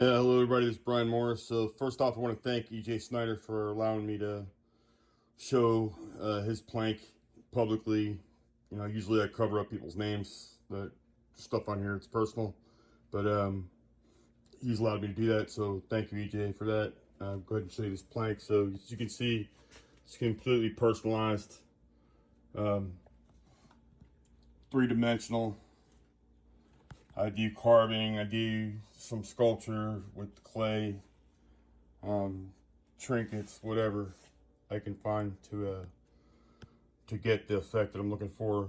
Hello, everybody. This is Brian Morris. So, first off, I want to thank EJ Snyder for allowing me to show his plank publicly. Usually I cover up people's names. The stuff on here, it's personal, but he's allowed me to do that. So, thank you, EJ, for that. Go ahead and show you this plank. So, as you can see, it's completely personalized, um, three-dimensional. I do carving. I do some sculpture with clay, trinkets, whatever I can find to get the effect that I'm looking for.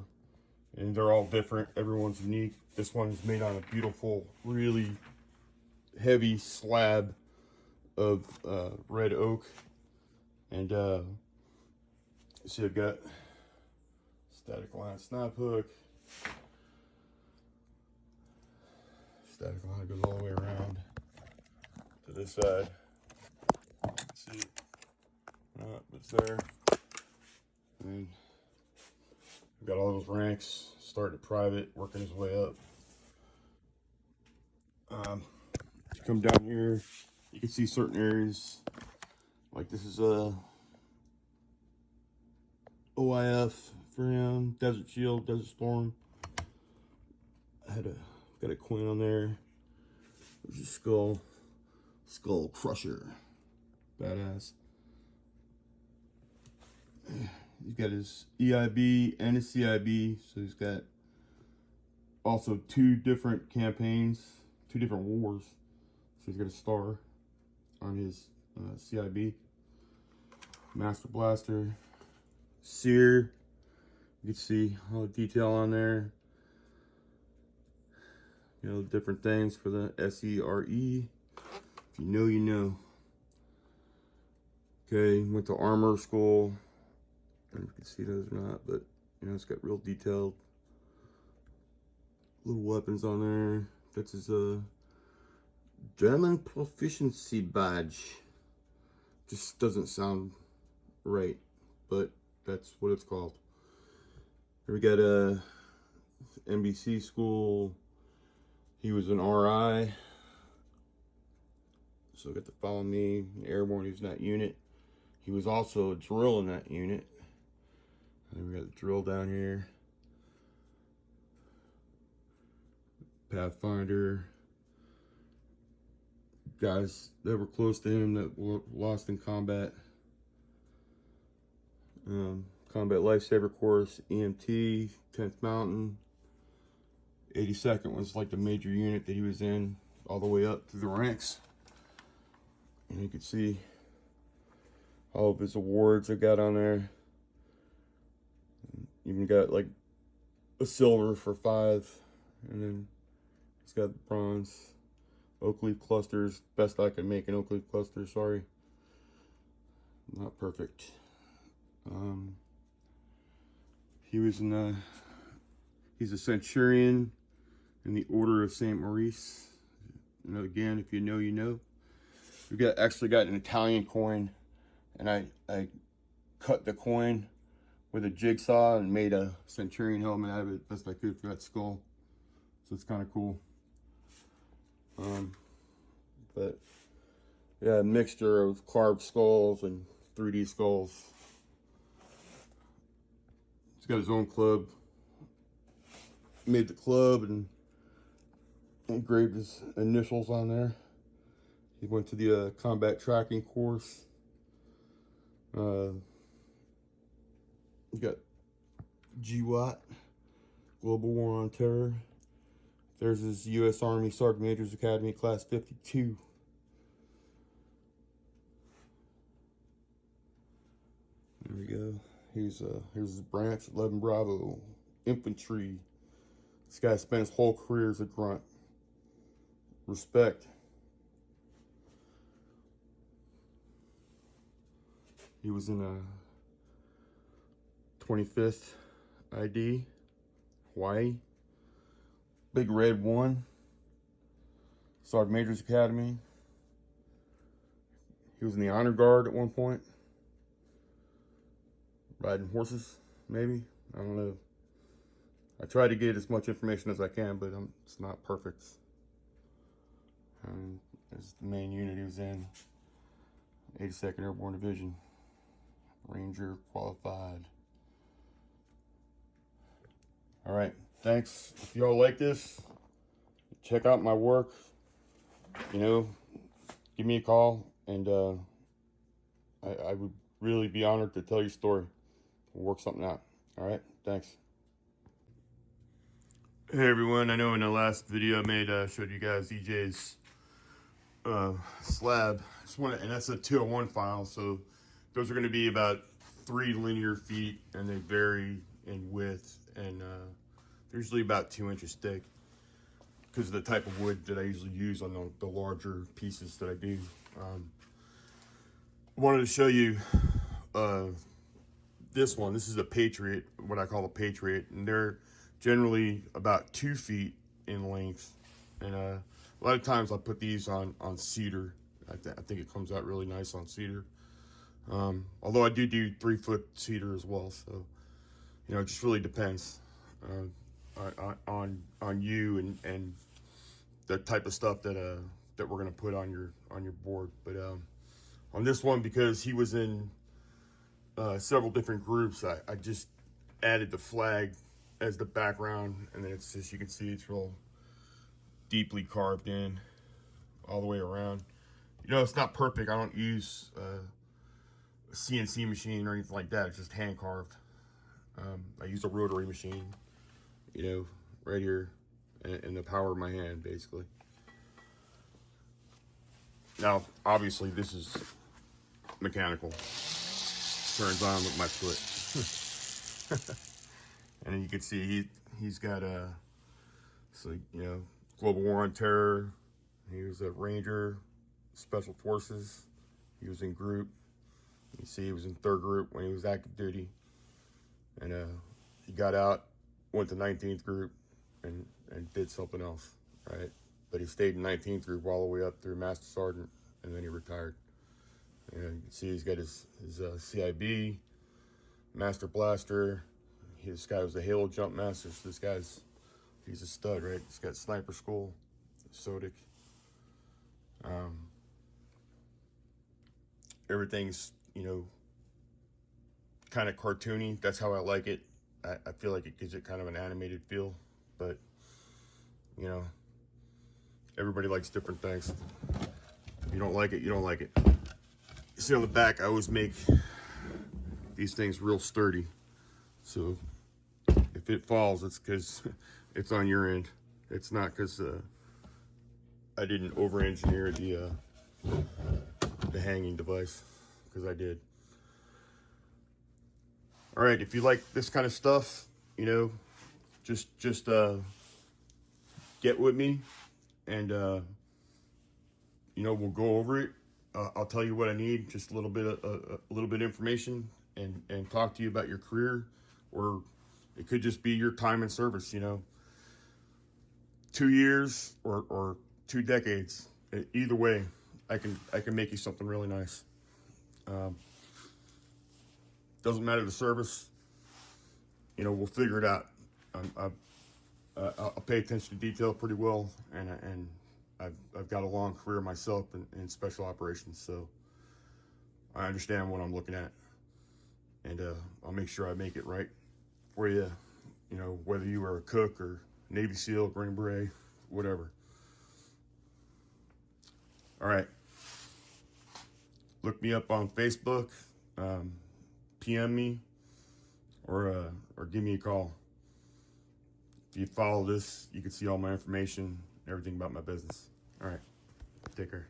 And they're all different. Everyone's unique. This one is made on a beautiful, really heavy slab of red oak. And see, I've got static line snap hook. Static line goes all the way around to this side. See, it's there. And we've got all those ranks, starting at private, working his way up. You come down here, you can see certain areas, like this is a OIF for him, Desert Shield, Desert Storm. Got a coin on there. There's a skull crusher, badass. He's got his EIB and his CIB, so he's got also two different campaigns, two different wars. So he's got a star on his CIB. Master Blaster. Sear. You can see all the detail on there. Different things for the SERE. If you know, you know. Okay, went to Armor School. I don't know if you can see those or not, but it's got real detailed little weapons on there. That's his German proficiency badge. Just doesn't sound right, but that's what it's called. Here we got a NBC school. He was an RI, so got to follow me. Airborne, he was in that unit. He was also a drill in that unit. And we got the drill down here. Pathfinder. Guys that were close to him that were lost in combat. Combat Lifesaver Course, EMT, 10th Mountain. 82nd was like the major unit that he was in, all the way up through the ranks. And you can see all of his awards I got on there. Even got like a silver for 5, and then he's got bronze. Oak leaf clusters, best I can make an oak leaf cluster, sorry. Not perfect. He's a centurion in the Order of St. Maurice. Again, if you know, you know. We've actually got an Italian coin, and I cut the coin with a jigsaw and made a centurion helmet out of it best I could for that skull. So it's kind of cool. But yeah, a mixture of carved skulls and 3D skulls. He's got his own club. Made the club and engraved his initials on there. He went to the combat tracking course. He's got GWAT, Global War on Terror. There's his U.S. Army Sergeant Major's Academy, Class 52. There we go. Here's his branch, 11 Bravo, infantry. This guy spent his whole career as a grunt. Respect. He was in a 25th ID, Hawaii. Big Red 1, Sergeant Major's Academy. He was in the Honor Guard at one point. Riding horses, maybe. I don't know. I try to get as much information as I can, but it's not perfect. is the main unit he was in. 82nd Airborne Division. Ranger qualified. All right, thanks. If y'all like this, check out my work. You know, give me a call, and I would really be honored to tell your story. We'll work something out. All right, thanks. Hey everyone, I know in the last video I made, showed you guys EJ's slab. And that's a 201 file, so those are going to be about 3 linear feet, and they vary in width, and they're usually about 2 inches thick because of the type of wood that I usually use on the larger pieces that I do. I wanted to show you this one. This is a Patriot, what I call a Patriot, and they're generally about 2 feet in length, and a lot of times I put these on cedar. I think it comes out really nice on cedar. Although I do 3-foot cedar as well, so you know, it just really depends on you and the type of stuff that we're gonna put on your board. But on this one, because he was in several different groups, I just added the flag as the background, and then it's just, you can see it's real deeply carved in all the way around. You know, it's not perfect. I don't use a CNC machine or anything like that. It's just hand carved. I use a rotary machine, you know, right here, and the power of my hand, basically. Now, obviously, this is mechanical. Turns on with my foot. And then you can see he's got so, you know, Global War on Terror. He was a Ranger, Special Forces. He was in group. You see he was in 3rd group when he was active duty. And he got out, went to 19th group, and did something else, right? But he stayed in 19th group all the way up through Master Sergeant, and then he retired. And you can see he's got his CIB, Master Blaster. This guy was a Halo Jump Master, so he's a stud, right? He's got Sniper School, SOTIC. Everything's, you know, kind of cartoony. That's how I like it. I feel like it gives it kind of an animated feel, but, you know, everybody likes different things. If you don't like it, you don't like it. You see on the back, I always make these things real sturdy. So if it falls, it's because it's on your end. It's not because I didn't over-engineer the hanging device, because I did. All right, if you like this kind of stuff, you know, just get with me, and you know, we'll go over it. I'll tell you what I need, just a little bit of information, and talk to you about your career, or it could just be your time in service. You know, 2 years or 2 decades. Either way, I can make you something really nice. Doesn't matter the service. You know, we'll figure it out. I'll pay attention to detail pretty well, and I've got a long career myself in special operations, so I understand what I'm looking at, and I'll make sure I make it right for you. You know, whether you are a cook or Navy SEAL, Green Beret, whatever. All right. Look me up on Facebook. PM me, or give me a call. If you follow this, you can see all my information, everything about my business. All right, take care.